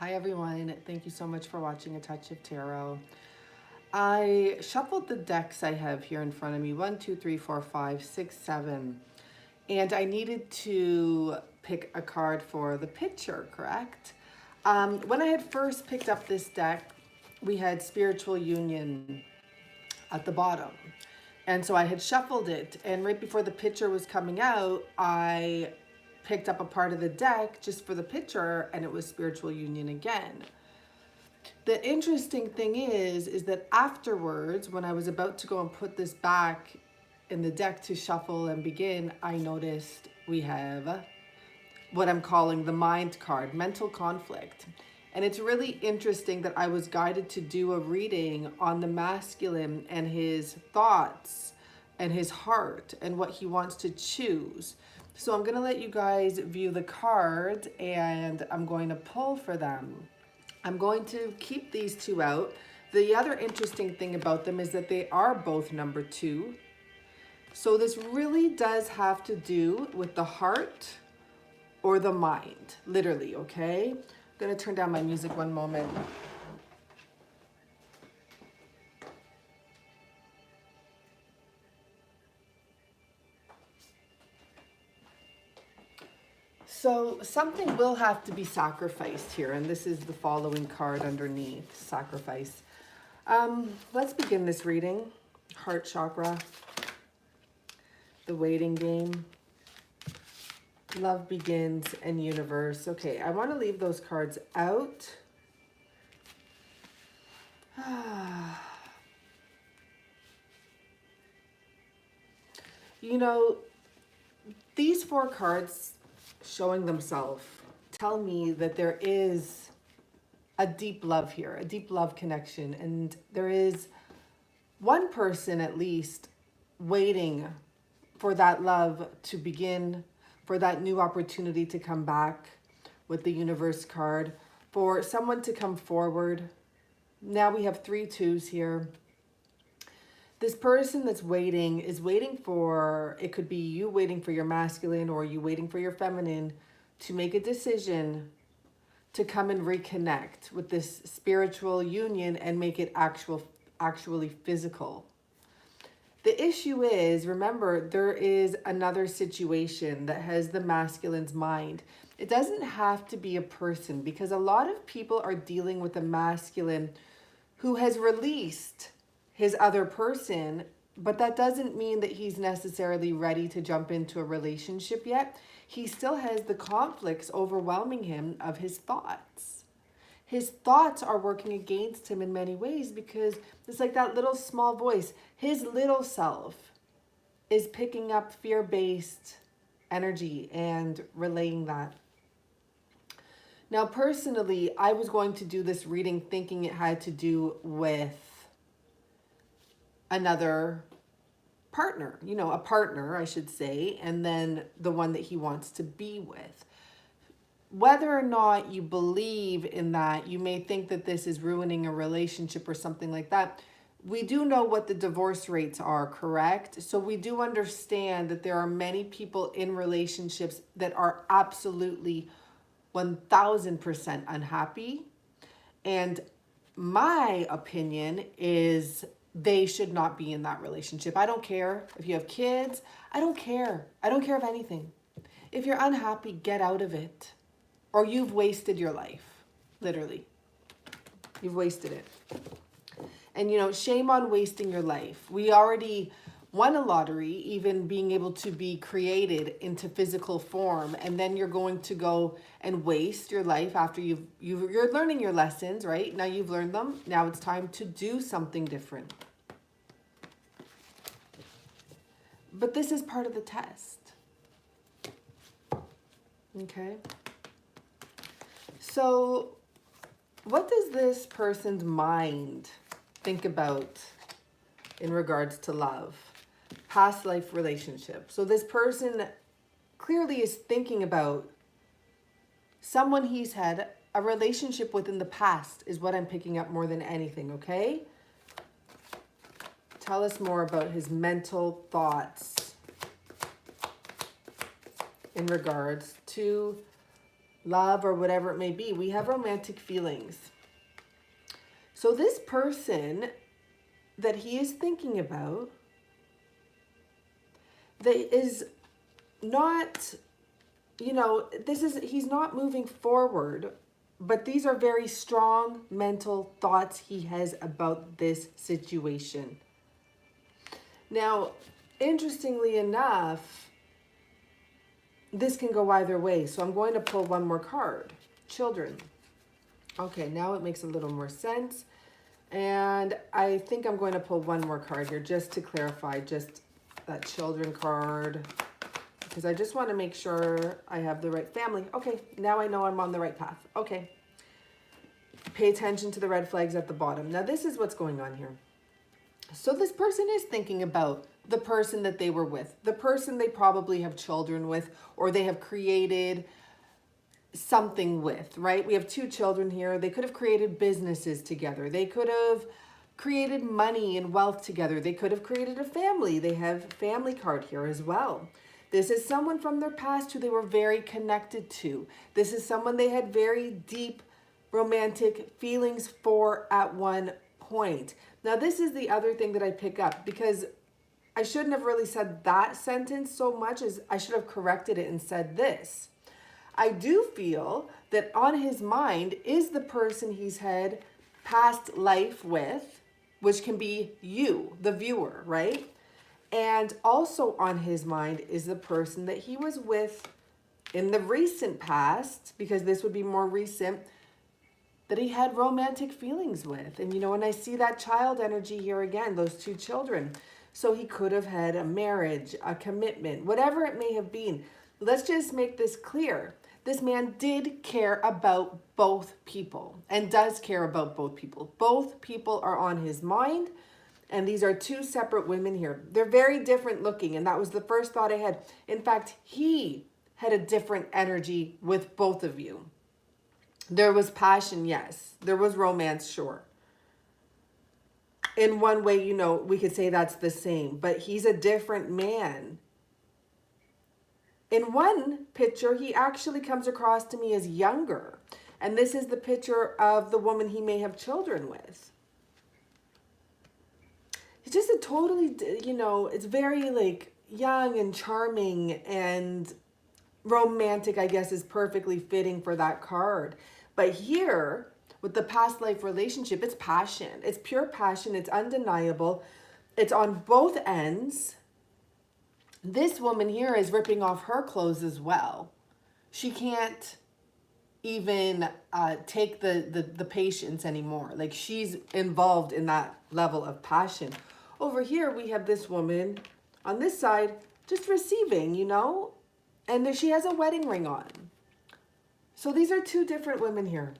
Hi everyone, thank you so much for watching A Touch of Tarot. I shuffled the decks I have here in front of me, 1, 2, 3, 4, 5, 6, 7, and I needed to pick a card for the picture, correct? When I had first picked up this deck, we had Spiritual Union at the bottom. And so I had shuffled it, and right before the picture was coming out, I picked up a part of the deck just for the picture, and it was Spiritual Union again. The interesting thing is that afterwards, when I was about to go and put this back in the deck to shuffle and begin, I noticed we have what I'm calling the mind card, mental conflict. And it's really interesting that I was guided to do a reading on the masculine and his thoughts and his heart and what he wants to choose. So I'm going to let you guys view the cards and I'm going to pull for them. I'm going to keep these two out. The other interesting thing about them is that they are both number 2. So this really does have to do with the heart or the mind, literally, okay? I'm gonna turn down my music one moment. So something will have to be sacrificed here, and this is the following card underneath, sacrifice. Let's begin this reading. Heart chakra, the waiting game, love begins, and universe. Okay, I want to leave those cards out. You know, these 4 cards showing themselves tell me that there is a deep love here, a deep love connection, and there is one person at least waiting for that love to begin, for that new opportunity to come back with the universe card, for someone to come forward. Now we have 3 2s here. This person that's waiting is waiting for, it could be you waiting for your masculine or you waiting for your feminine to make a decision to come and reconnect with this spiritual union and make it actually physical. The issue is, remember, there is another situation that has the masculine's mind. It doesn't have to be a person, because a lot of people are dealing with a masculine who has released his other person, but that doesn't mean that he's necessarily ready to jump into a relationship yet. He still has the conflicts overwhelming him of his thoughts. His thoughts are working against him in many ways, because it's like that little small voice. His little self is picking up fear-based energy and relaying that. Now, personally, I was going to do this reading thinking it had to do with another partner, you know, a partner, I should say, and then the one that he wants to be with. Whether or not you believe in that, you may think that this is ruining a relationship or something like that. We do know what the divorce rates are, correct? So we do understand that there are many people in relationships that are absolutely 1000% unhappy. And my opinion is they should not be in that relationship. I don't care if you have kids. I don't care. I don't care of anything. If you're unhappy, get out of it. Or you've wasted your life. Literally. You've wasted it. And, you know, shame on wasting your life. We already won a lottery, even being able to be created into physical form. And then you're going to go and waste your life after you're learning your lessons, right? Now you've learned them. Now it's time to do something different. But this is part of the test. Okay? So what does this person's mind think about in regards to love? Past life relationship. So this person clearly is thinking about someone he's had a relationship with in the past is what I'm picking up more than anything, okay? Tell us more about his mental thoughts in regards to love or whatever it may be. We have romantic feelings. So this person that he is thinking about, that is not, he's not moving forward, but these are very strong mental thoughts he has about this situation. Now, interestingly enough, this can go either way. So I'm going to pull one more card. Children. Okay, now it makes a little more sense. And I think I'm going to pull one more card here just to clarify just that children card, because I just want to make sure I have the right family. Okay, now I know I'm on the right path. Okay. Pay attention to the red flags at the bottom. Now this is what's going on here. So this person is thinking about the person that they were with, the person they probably have children with, or they have created something with, right? We have two children here. They could have created businesses together. They could have created money and wealth together. They could have created a family. They have family card here as well. This is someone from their past who they were very connected to. This is someone they had very deep romantic feelings for at one point. Now, this is the other thing that I pick up, because I shouldn't have really said that sentence so much as I should have corrected it and said this. I do feel that on his mind is the person he's had past life with, which can be you, the viewer, right? And also on his mind is the person that he was with in the recent past, because this would be more recent, that he had romantic feelings with. And and I see that child energy here again, those two children. So he could have had a marriage, a commitment, whatever it may have been. Let's just make this clear. This man did care about both people and does care about both people. Both people are on his mind. And these are two separate women here. They're very different looking. And that was the first thought I had. In fact, he had a different energy with both of you. There was passion, yes. There was romance, sure. In one way, we could say that's the same. But he's a different man. In one picture, he actually comes across to me as younger. And this is the picture of the woman he may have children with. It's just a totally, it's very like young and charming and romantic, I guess, is perfectly fitting for that card. But here, with the past life relationship, it's passion. It's pure passion. It's undeniable. It's on both ends. This woman here is ripping off her clothes as well. She can't even take the patience anymore. Like, she's involved in that level of passion. Over here, we have this woman on this side just receiving, and there she has a wedding ring on. So these are two different women here.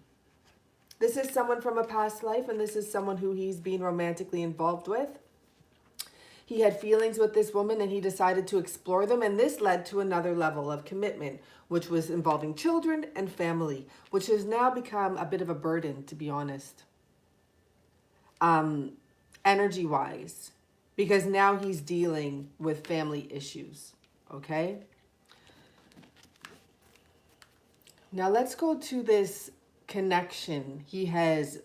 This is someone from a past life, and this is someone who he's been romantically involved with. He had feelings with this woman, and he decided to explore them, and this led to another level of commitment, which was involving children and family, which has now become a bit of a burden, to be honest. Energy-wise, because now he's dealing with family issues, okay? Now let's go to this connection. He has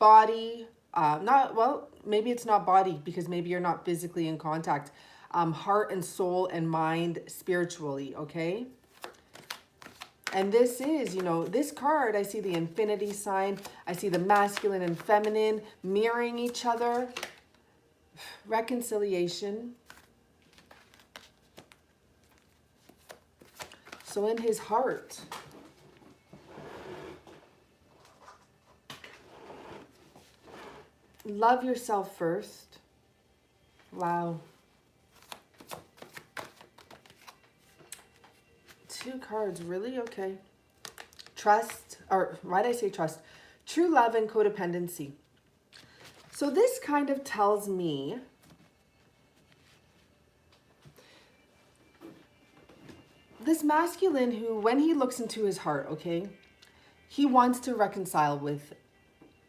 body, maybe it's not body, because maybe you're not physically in contact. Heart and soul and mind spiritually, okay? And this is, this card, I see the infinity sign. I see the masculine and feminine mirroring each other. Reconciliation. So in his heart, love yourself first. Wow. Two cards, really? Okay. Trust, or why did I say trust? True love and codependency. So this kind of tells me this masculine who, when he looks into his heart, okay, he wants to reconcile with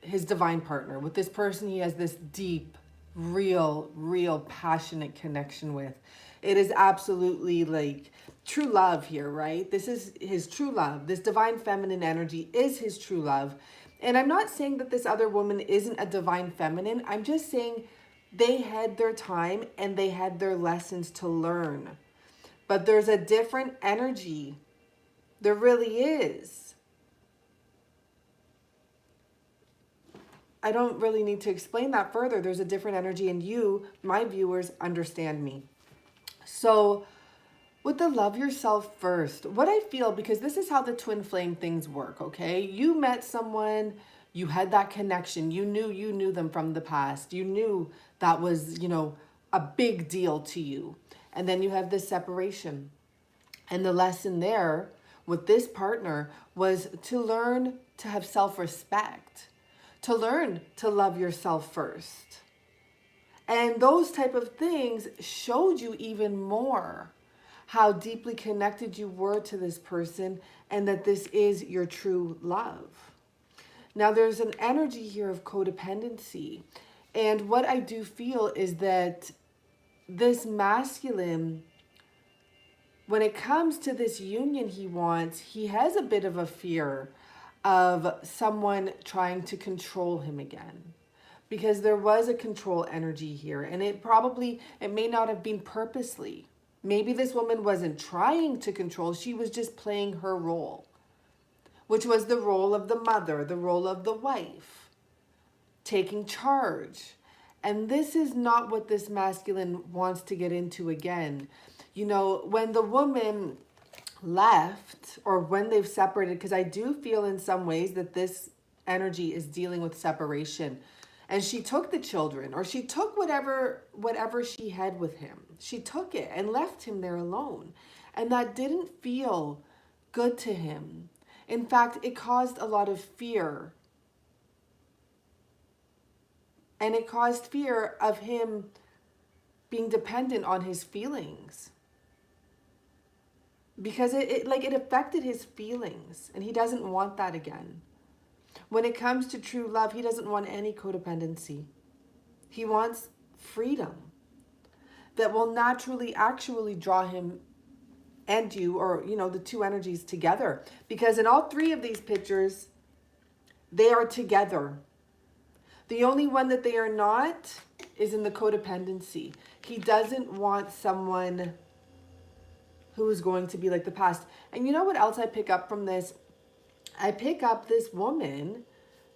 his divine partner, with this person he has this deep, real passionate connection with. It is absolutely like true love here, right? This is his true love. This divine feminine energy is his true love. And I'm not saying that this other woman isn't a divine feminine. I'm just saying they had their time and they had their lessons to learn. But there's a different energy. There really is. I don't really need to explain that further. There's a different energy, and you, my viewers, understand me. So with the love yourself first, what I feel, because this is how the twin flame things work, okay? You met someone, you had that connection, you knew them from the past. You knew that was, a big deal to you. And then you have this separation. And the lesson there with this partner was to learn to have self-respect, to learn to love yourself first. And those type of things showed you even more how deeply connected you were to this person and that this is your true love. Now, there's an energy here of codependency. And what I do feel is that this masculine, when it comes to this union he wants, he has a bit of a fear of someone trying to control him again. Because there was a control energy here, and it may not have been purposely. Maybe this woman wasn't trying to control, she was just playing her role, which was the role of the mother, the role of the wife, taking charge. And this is not what this masculine wants to get into again. When the woman left, or when they've separated, because I do feel in some ways that this energy is dealing with separation. And she took the children, or she took whatever she had with him. She took it and left him there alone. And that didn't feel good to him. In fact, it caused a lot of fear. And it caused fear of him being dependent on his feelings. Because it affected his feelings. And he doesn't want that again. When it comes to true love, he doesn't want any codependency. He wants freedom that will naturally actually draw him and you, or, the two energies together. Because in all three of these pictures, they are together. The only one that they are not is in the codependency. He doesn't want someone who is going to be like the past. And you know what else I pick up from this? I pick up this woman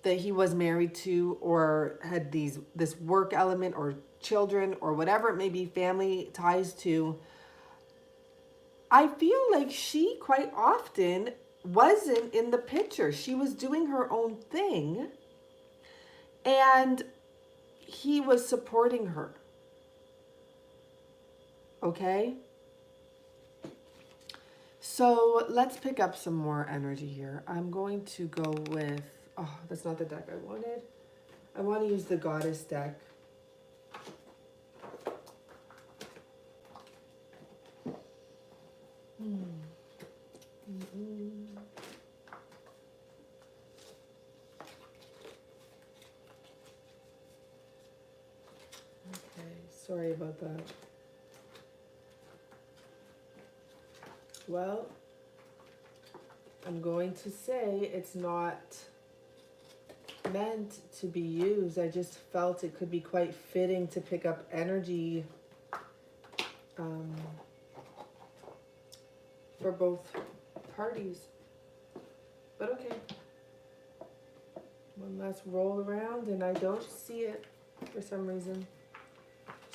that he was married to, or had this work element, or children, or whatever it may be, family ties to. I feel like she quite often wasn't in the picture. She was doing her own thing, and he was supporting her. Okay? So let's pick up some more energy here. I'm going to go with, that's not the deck I wanted. I want to use the Goddess deck. Okay, sorry about that. Well, I'm going to say it's not meant to be used. I just felt it could be quite fitting to pick up energy for both parties. But okay. One last roll around, and I don't see it for some reason.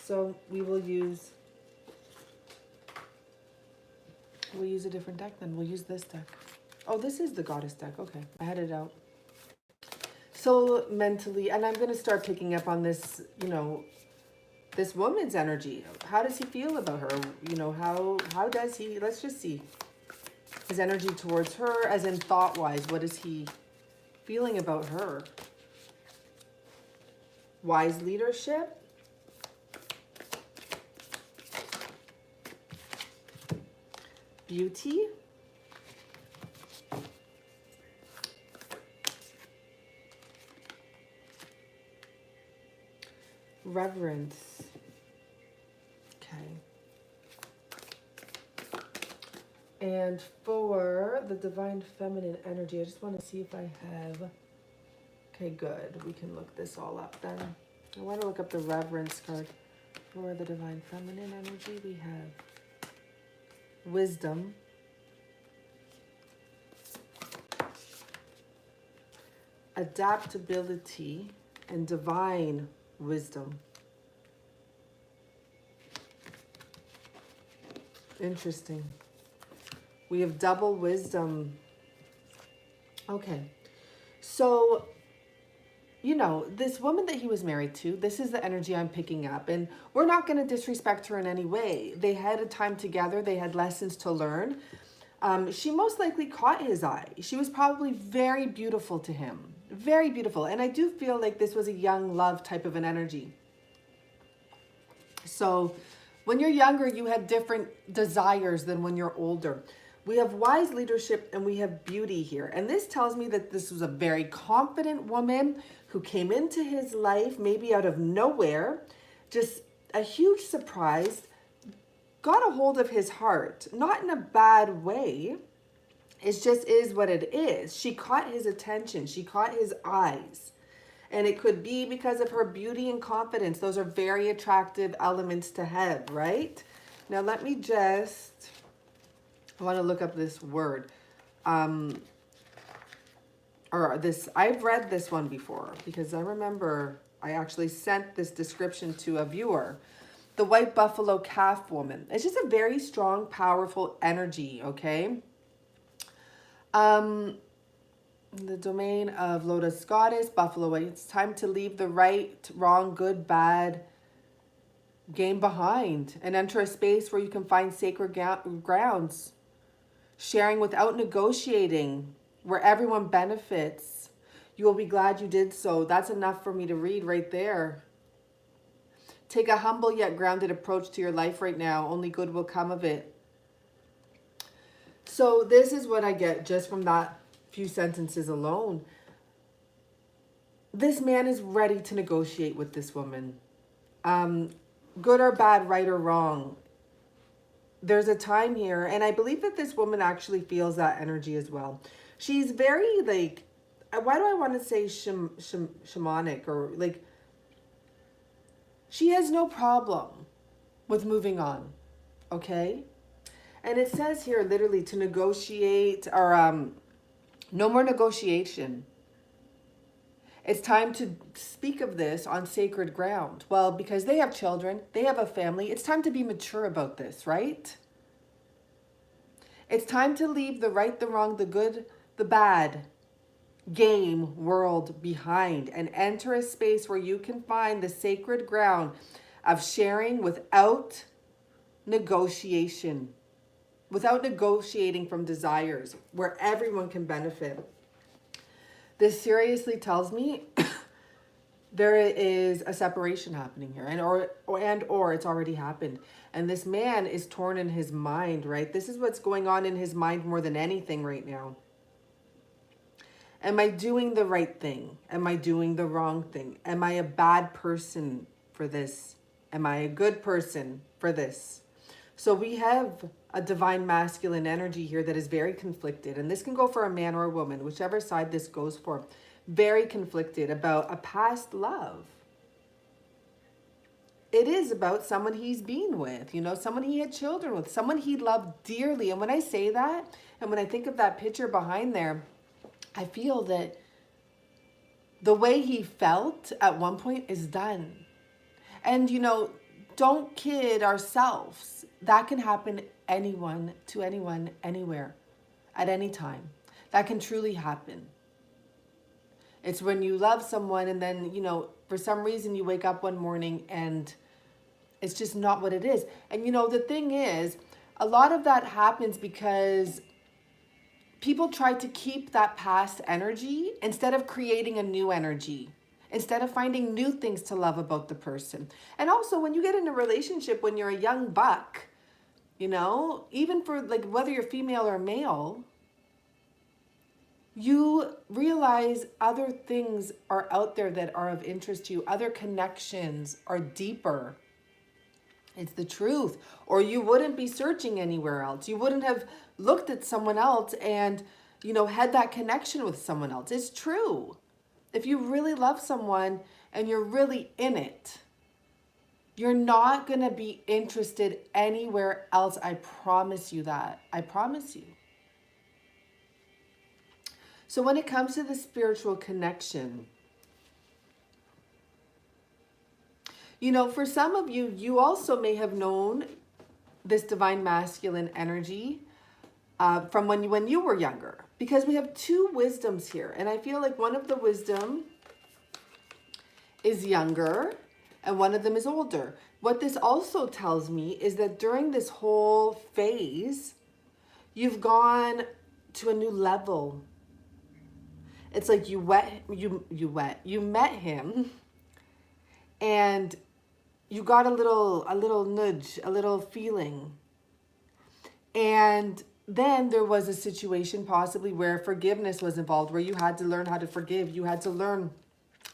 So we'll use a different deck then. We'll use this deck. Oh, this is the Goddess deck. Okay, I had it out. So mentally, and I'm going to start picking up on this, this woman's energy. How does he feel about her? How does he, let's just see his energy towards her, as in thought-wise. What is he feeling about her? Wise leadership. Beauty. Reverence. Okay. And for the divine feminine energy, I just want to see if I have... Okay, good. We can look this all up then. I want to look up the reverence card. For the divine feminine energy, we have wisdom, adaptability, and divine wisdom. Interesting. We have double wisdom. Okay. So, you know, this woman that he was married to, this is the energy I'm picking up. And we're not going to disrespect her in any way. They had a time together. They had lessons to learn. She most likely caught his eye. She was probably very beautiful to him. Very beautiful. And I do feel like this was a young love type of an energy. So when you're younger, you have different desires than when you're older. We have wise leadership and we have beauty here. And this tells me that this was a very confident woman who came into his life, maybe out of nowhere, just a huge surprise, got a hold of his heart, not in a bad way. It just is what it is. She caught his attention. She caught his eyes. And it could be because of her beauty and confidence. Those are very attractive elements to have, right? Now, let me just... I want to look up this word. I've read this one before because I remember I actually sent this description to a viewer. The white buffalo calf woman. It's just a very strong, powerful energy, okay? The domain of Lotus Goddess, Buffalo White. It's time to leave the right, wrong, good, bad game behind and enter a space where you can find sacred grounds. Sharing without negotiating, where everyone benefits. You will be glad you did so. That's enough for me to read right there. Take a humble yet grounded approach to your life right now. Only good will come of it. So this is what I get just from that few sentences alone. This man is ready to negotiate with this woman. Good or bad, right or wrong. There's a time here, and I believe that this woman actually feels that energy as well. She's very, like, why do I want to say shamanic, or like, she has no problem with moving on, okay? And it says here literally to negotiate, or no more negotiation. It's time to speak of this on sacred ground. Well, because they have children, they have a family, it's time to be mature about this, right? It's time to leave the right, the wrong, the good, the bad game world behind and enter a space where you can find the sacred ground of sharing without negotiation, without negotiating from desires, where everyone can benefit. This seriously tells me there is a separation happening here, and or it's already happened. And this man is torn in his mind, right? This is what's going on in his mind more than anything right now. Am I doing the right thing? Am I doing the wrong thing? Am I a bad person for this? Am I a good person for this? So we have a divine masculine energy here that is very conflicted. And this can go for a man or a woman, whichever side this goes for. Very conflicted about a past love. It is about someone he's been with, you know, someone he had children with, someone he loved dearly. And when I say that, and when I think of that picture behind there, I feel that the way he felt at one point is done. And, you know, don't kid ourselves. That can happen anyone, to anyone, anywhere, at any time. That can truly happen. It's when you love someone and then, you know, for some reason you wake up one morning and it's just not what it is. And, you know, the thing is, a lot of that happens because people try to keep that past energy instead of creating a new energy, instead of finding new things to love about the person. And also when you get in a relationship, when you're a young buck, you know, even for like whether you're female or male, you realize other things are out there that are of interest to you. Other connections are deeper. It's the truth. Or you wouldn't be searching anywhere else. You wouldn't have looked at someone else and, you know, had that connection with someone else. It's true. If you really love someone and you're really in it, you're not going to be interested anywhere else. I promise you that. I promise you. So when it comes to the spiritual connection, you know, for some of you, you also may have known this divine masculine energy from when you were younger, because we have two wisdoms here. And I feel like one of the wisdom is younger and one of them is older. What this also tells me is that during this whole phase, you've gone to a new level. It's like you met him and you got a little nudge, a little feeling. And then there was a situation possibly where forgiveness was involved, where you had to learn how to forgive. You had to learn,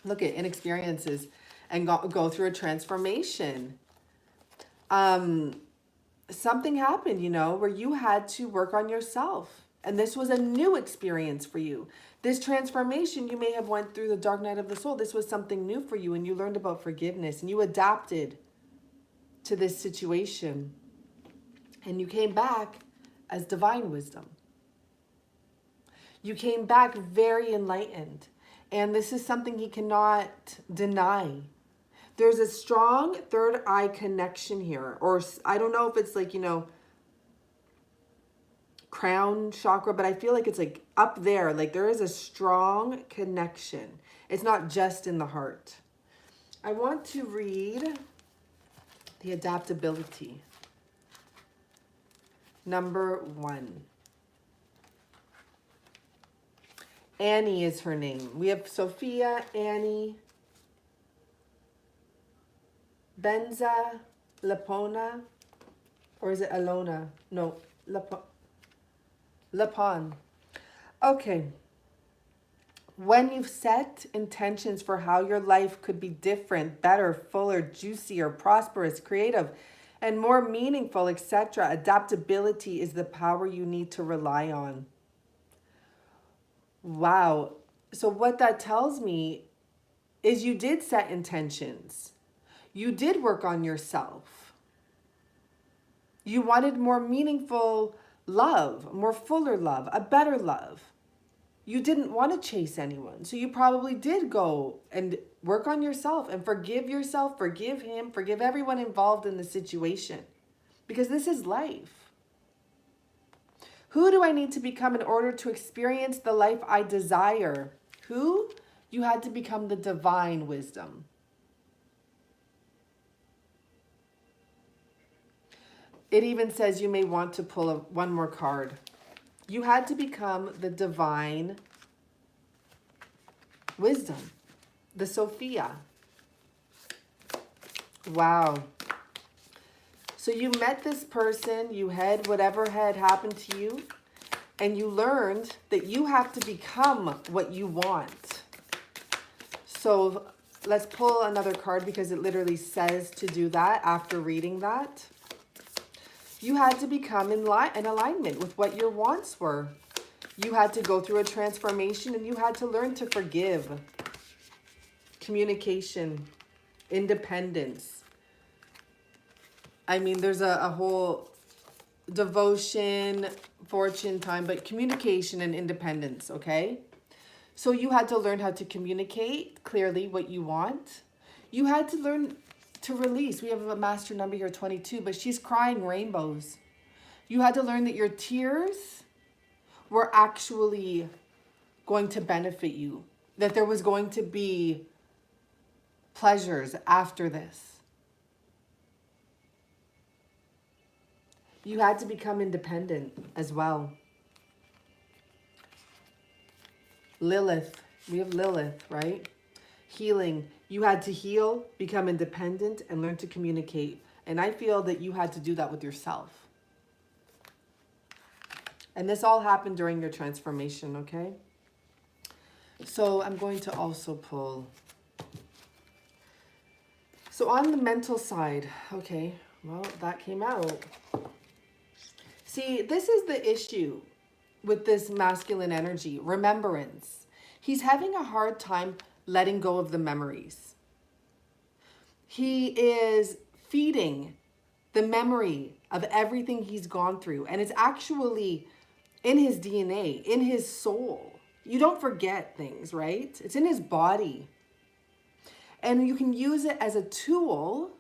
look at inexperiences and go through a transformation. Something happened, you know, where you had to work on yourself. And this was a new experience for you. This transformation, you may have went through the dark night of the soul. This was something new for you, and you learned about forgiveness and you adapted to this situation. And you came back as divine wisdom. You came back very enlightened. And this is something he cannot deny. There's a strong third eye connection here. Or I don't know if it's like, you know, crown chakra, but I feel like it's like up there. Like there is a strong connection. It's not just in the heart. I want to read the adaptability. Number 1. Annie is her name. We have Sophia, Annie, Benza, Lapona, or is it Alona? No, Lapon. Okay. When you've set intentions for how your life could be different, better, fuller, juicier, prosperous, creative, and more meaningful, etc., adaptability is the power you need to rely on. Wow. So what that tells me is you did set intentions. You did work on yourself. You wanted more meaningful love, more fuller love, a better love. You didn't want to chase anyone. So you probably did go and work on yourself and forgive yourself, forgive him, forgive everyone involved in the situation. Because this is life. Who do I need to become in order to experience the life I desire? Who? You had to become the divine wisdom. It even says you may want to pull one more card. You had to become the divine wisdom, the Sophia. Wow. So you met this person, you had whatever had happened to you, and you learned that you have to become what you want. So let's pull another card because it literally says to do that after reading that. You had to become in alignment with what your wants were. You had to go through a transformation and you had to learn to forgive. Communication, independence. I mean, there's a whole devotion, fortune time, but communication and independence, okay? So you had to learn how to communicate clearly what you want. You had to learn to release. We have a master number here, 22, but she's crying rainbows. You had to learn that your tears were actually going to benefit you, that there was going to be pleasures after this. You had to become independent as well. Lilith, we have Lilith, right? Healing. You had to heal, become independent, and learn to communicate. And I feel that you had to do that with yourself. And this all happened during your transformation, okay? So I'm going to also pull. So on the mental side, okay, Well, that came out. See, this is the issue with this masculine energy, remembrance. He's having a hard time letting go of the memories. He is feeding the memory of everything he's gone through, and it's actually in his DNA, in his soul. You don't forget things, right? It's in his body. And you can use it as a tool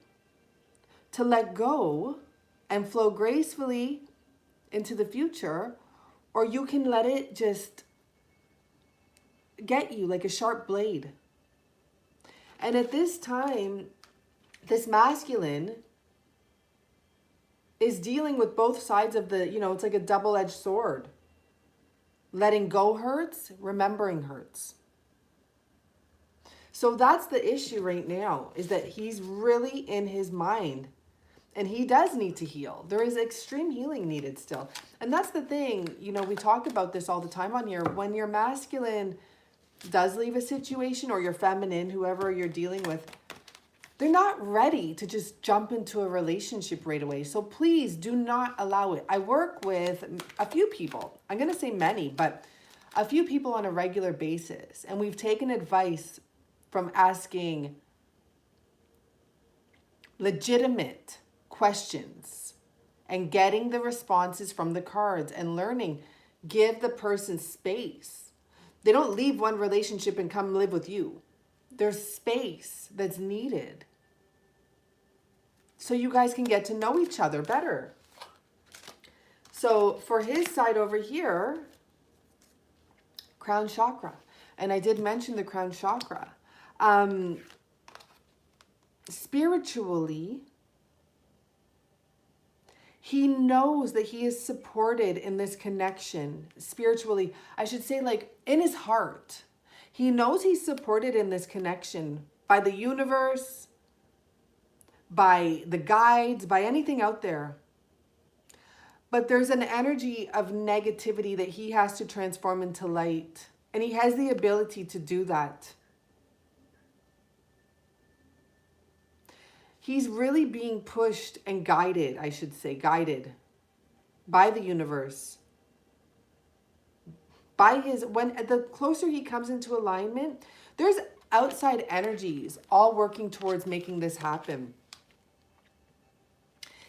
to let go and flow gracefully into the future, or you can let it just get you like a sharp blade. And at this time, this masculine is dealing with both sides of the, it's like a double-edged sword. Letting go hurts, remembering hurts. So that's the issue right now, is that he's really in his mind. And he does need to heal. There is extreme healing needed still. And that's the thing, we talk about this all the time on here. When your masculine does leave a situation, or your feminine, whoever you're dealing with, they're not ready to just jump into a relationship right away. So please do not allow it. I work with a few people. I'm going to say many, but a few people on a regular basis. And we've taken advice from asking legitimate questions and getting the responses from the cards and learning. Give the person space. They don't leave one relationship and come live with you. There's space that's needed so you guys can get to know each other better. So for his side over here, crown chakra. And I did mention the crown chakra. Spiritually, he knows that he is supported in this connection. Spiritually, I should say, like in his heart, he knows he's supported in this connection by the universe, by the guides, by anything out there. But there's an energy of negativity that he has to transform into light. And he has the ability to do that. He's really being pushed and guided, I should say, guided by the universe. When the closer he comes into alignment, there's outside energies all working towards making this happen.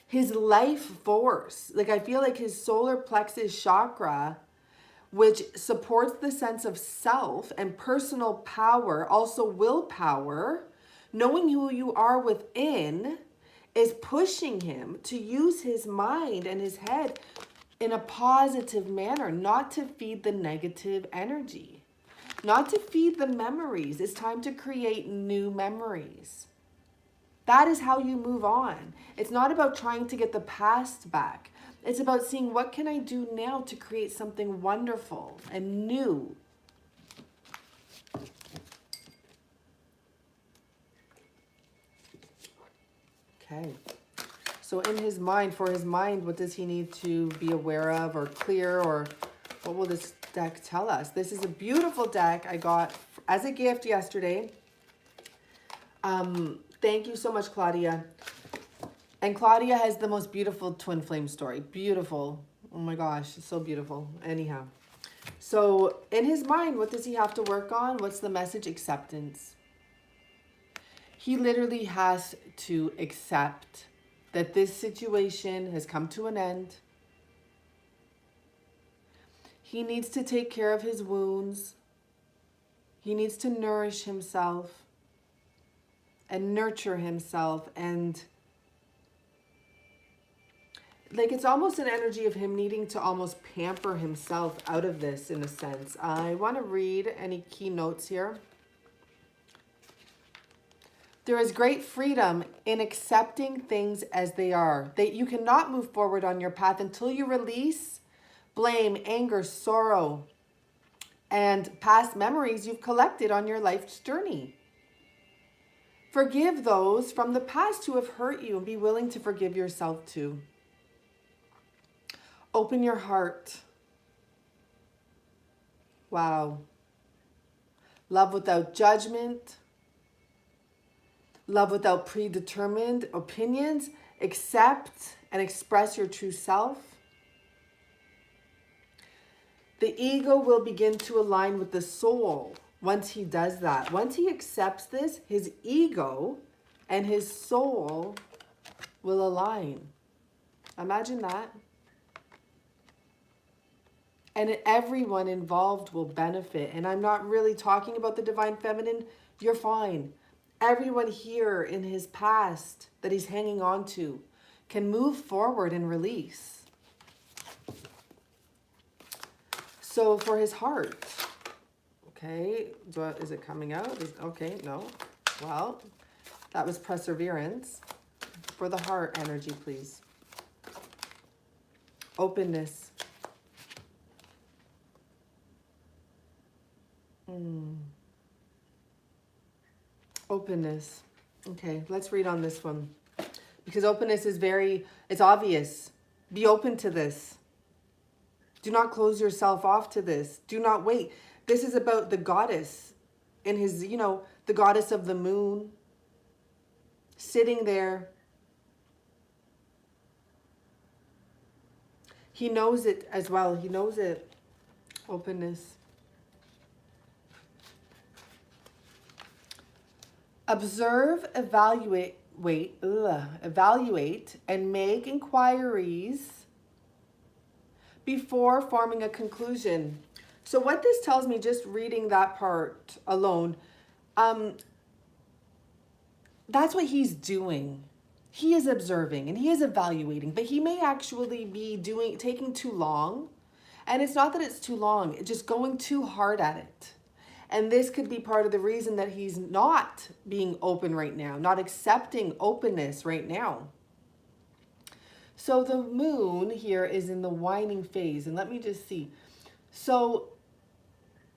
His life force, like I feel like his solar plexus chakra, which supports the sense of self and personal power, also willpower, knowing who you are within, is pushing him to use his mind and his head in a positive manner, not to feed the negative energy, not to feed the memories. It's time to create new memories. That is how you move on. It's not about trying to get the past back. It's about seeing, what can I do now to create something wonderful and new? Okay. So in his mind, for his mind, what does he need to be aware of or clear, or what will this deck tell us? This is a beautiful deck I got as a gift yesterday. Thank you so much, Claudia. And Claudia has the most beautiful twin flame story. Beautiful. Oh my gosh, it's so beautiful. Anyhow. So in his mind, what does he have to work on? What's the message? Acceptance. He literally has to accept that this situation has come to an end. He needs to take care of his wounds. He needs to nourish himself and nurture himself, and like it's almost an energy of him needing to almost pamper himself out of this in a sense. I want to read any key notes here. There is great freedom in accepting things as they are. That you cannot move forward on your path until you release blame, anger, sorrow, and past memories you've collected on your life's journey. Forgive those from the past who have hurt you, and be willing to forgive yourself too. Open your heart. Wow. Love without judgment. Love without predetermined opinions. Accept and express your true self. The ego will begin to align with the soul once he does that. Once he accepts this, his ego and his soul will align. Imagine that. And everyone involved will benefit. And I'm not really talking about the divine feminine. You're fine. Everyone here in his past that he's hanging on to can move forward and release. So for his heart, okay, is it coming out? Okay, no. Well, that was perseverance. For the heart energy, please. Openness. Openness. Okay, let's read on this one. Because openness is it's obvious. Be open to this. Do not close yourself off to this. Do not wait. This is about the goddess in his, the goddess of the moon, sitting there. He knows it as well. He knows it. Openness. Observe, evaluate, and make inquiries before forming a conclusion. So what this tells me, just reading that part alone, that's what he's doing. He is observing and he is evaluating, but he may actually be taking too long. And it's not that it's too long, it's just going too hard at it. And this could be part of the reason that he's not being open right now, not accepting openness right now. So the moon here is in the waning phase. And let me just see. So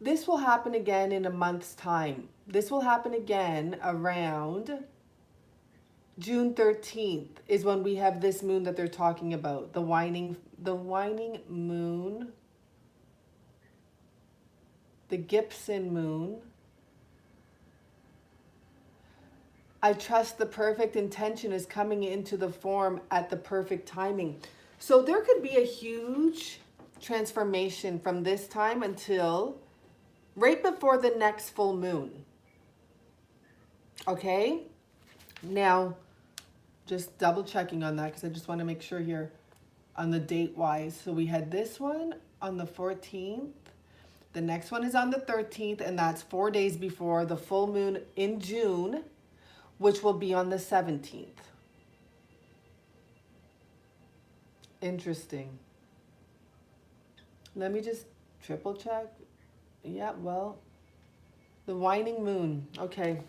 this will happen again in a month's time. This will happen again around June 13th is when we have this moon that they're talking about. The waning moon. The Gibson moon. I trust the perfect intention is coming into the form at the perfect timing. So there could be a huge transformation from this time until right before the next full moon. Okay? Now, just double checking on that because I just want to make sure here on the date wise. So we had this one on the 14th. The next one is on the 13th, and that's 4 days before the full moon in June, which will be on the 17th. Interesting. Let me just triple check. Yeah, well, the waning moon. Okay,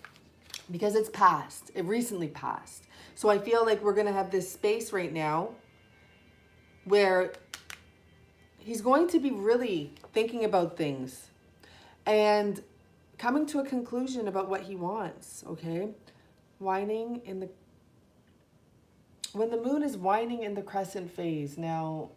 because it's passed. It recently passed. So I feel like we're going to have this space right now where he's going to be really thinking about things and coming to a conclusion about what he wants, okay? Waning in the... When the moon is waning in the crescent phase, now...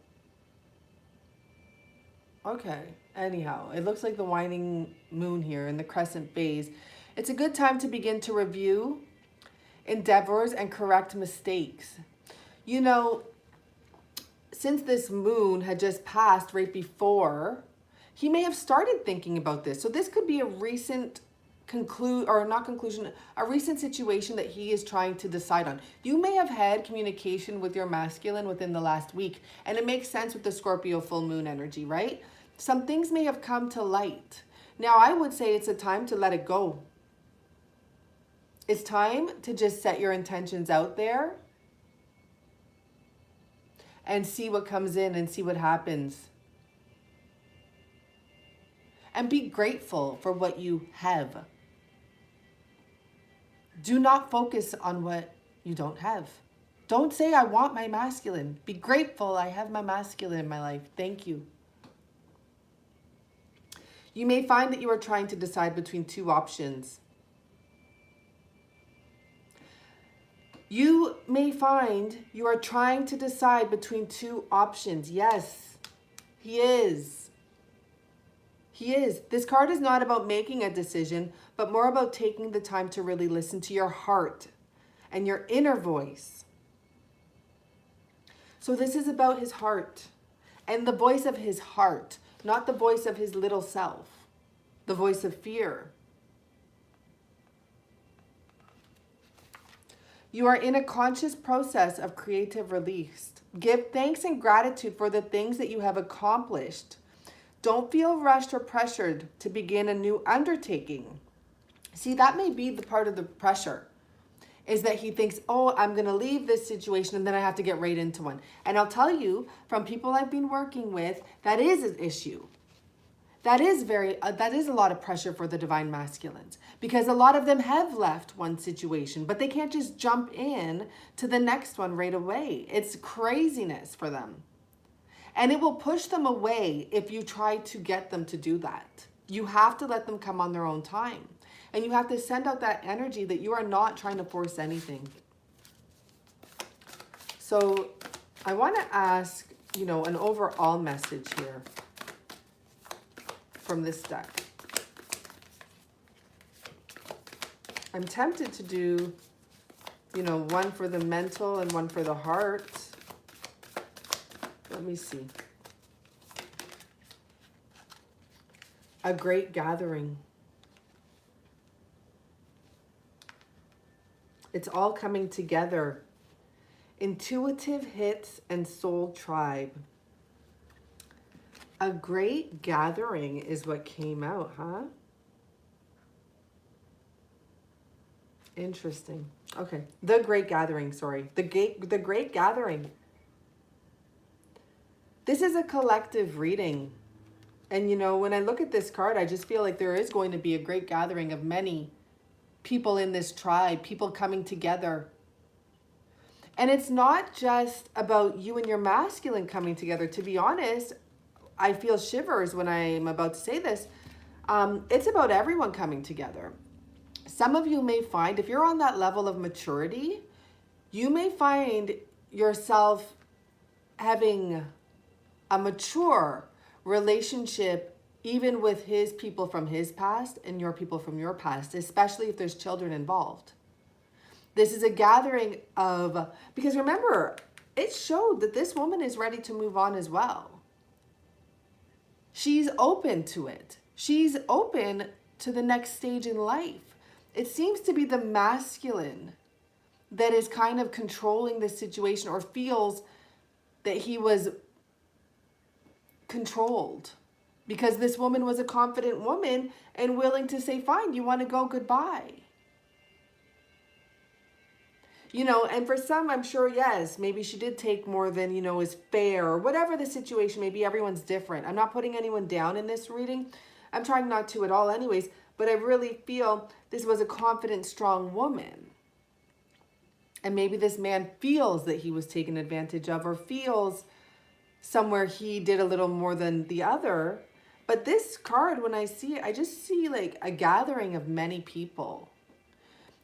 Okay, anyhow, it looks like the waning moon here in the crescent phase. It's a good time to begin to review endeavors and correct mistakes. You know, since this moon had just passed right before, he may have started thinking about this. So this could be a recent a recent situation that he is trying to decide on. You may have had communication with your masculine within the last week, and it makes sense with the Scorpio full moon energy, right? Some things may have come to light. Now, I would say it's a time to let it go. It's time to just set your intentions out there and see what comes in and see what happens. And be grateful for what you have. Do not focus on what you don't have. Don't say, I want my masculine. Be grateful I have my masculine in my life. Thank you. You may find that you are trying to decide between two options. You may find you are trying to decide between two options. Yes, he is. He is. This card is not about making a decision, but more about taking the time to really listen to your heart and your inner voice. So this is about his heart and the voice of his heart, not the voice of his little self, the voice of fear. You are in a conscious process of creative release. Give thanks and gratitude for the things that you have accomplished. Don't feel rushed or pressured to begin a new undertaking. See, that may be the part of the pressure, is that he thinks, oh, I'm going to leave this situation and then I have to get right into one. And I'll tell you, from people I've been working with, that is an issue. That is a lot of pressure for the divine masculines, because a lot of them have left one situation, but they can't just jump in to the next one right away. It's craziness for them. And it will push them away if you try to get them to do that. You have to let them come on their own time. And you have to send out that energy that you are not trying to force anything. So I want to ask, an overall message here from this deck. I'm tempted to do, one for the mental and one for the heart. Let me see. A great gathering. It's all coming together. Intuitive hits and soul tribe. A great gathering is what came out, huh? Interesting. Okay. The great gathering, sorry. The great gathering. This is a collective reading. And when I look at this card, I just feel like there is going to be a great gathering of many people in this tribe, people coming together. And it's not just about you and your masculine coming together. To be honest, I feel shivers when I'm about to say this. It's about everyone coming together. Some of you may find, if you're on that level of maturity, you may find yourself having a mature relationship even with his people from his past and your people from your past, especially if there's children involved. This is a gathering of, because remember, it showed that this woman is ready to move on as well. She's open to it. She's open to the next stage in life. It seems to be the masculine that is kind of controlling the situation, or feels that he was controlled. Because this woman was a confident woman and willing to say, fine, you want to go, goodbye. And for some, I'm sure, yes, maybe she did take more than, is fair, or whatever the situation may be. Everyone's different. I'm not putting anyone down in this reading. I'm trying not to at all anyways, but I really feel this was a confident, strong woman. And maybe this man feels that he was taken advantage of, or feels somewhere he did a little more than the other. But this card, when I see it, I just see like a gathering of many people.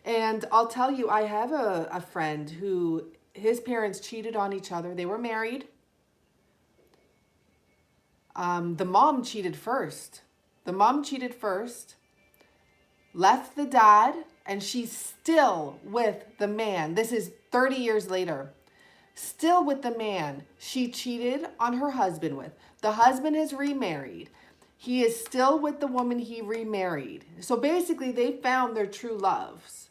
And I'll tell you, I have a friend who, his parents cheated on each other. They were married. The mom cheated first. Left the dad, and she's still with the man. This is 30 years later. Still with the man she cheated on her husband with. The husband is remarried. He is still with the woman he remarried. So basically, they found their true loves.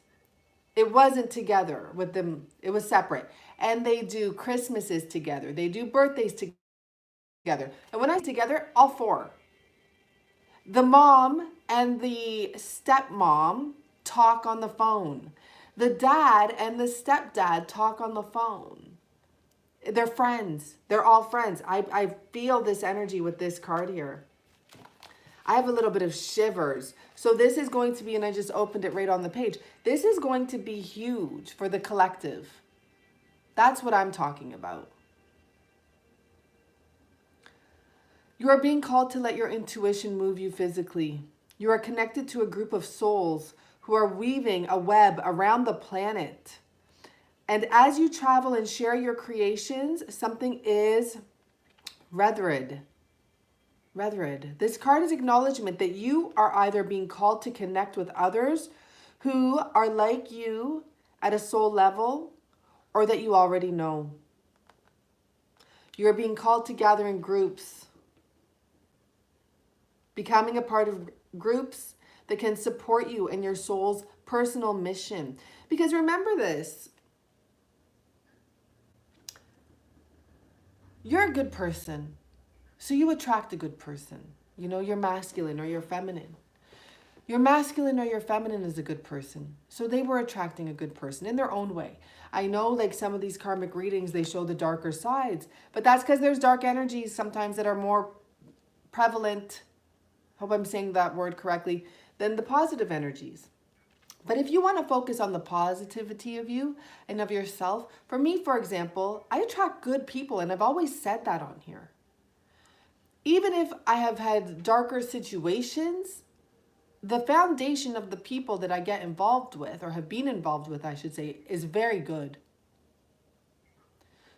It wasn't together with them. It was separate. And they do Christmases together. They do birthdays together. And when I say together, all four. The mom and the stepmom talk on the phone. The dad and the stepdad talk on the phone. They're friends. They're all friends. I feel this energy with this card here. I have a little bit of shivers. So this is going to be, and I just opened it right on the page. This is going to be huge for the collective. That's what I'm talking about. You are being called to let your intuition move you physically. You are connected to a group of souls who are weaving a web around the planet. And as you travel and share your creations, something is rethered. This card is acknowledgement that you are either being called to connect with others who are like you at a soul level, or that you already know. You're being called to gather in groups. Becoming a part of groups that can support you in your soul's personal mission. Because remember this, you're a good person, so you attract a good person. You know, you're masculine or you're feminine. Your masculine or your feminine is a good person, so they were attracting a good person in their own way. I know, like, some of these karmic readings, they show the darker sides, but that's because there's dark energies sometimes that are more prevalent, hope I'm saying that word correctly, than the positive energies. But if you want to focus on the positivity of you and of yourself, for me, for example, I attract good people, and I've always said that on here. Even if I have had darker situations, the foundation of the people that I get involved with, or have been involved with, I should say, is very good.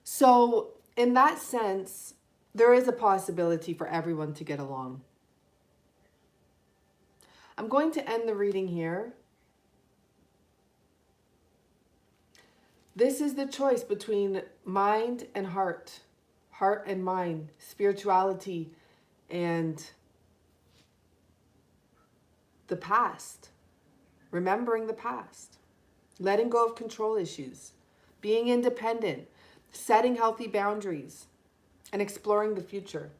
So in that sense, there is a possibility for everyone to get along. I'm going to end the reading here. This is the choice between mind and heart and mind, spirituality and the past, remembering the past, letting go of control issues, being independent, setting healthy boundaries, and exploring the future.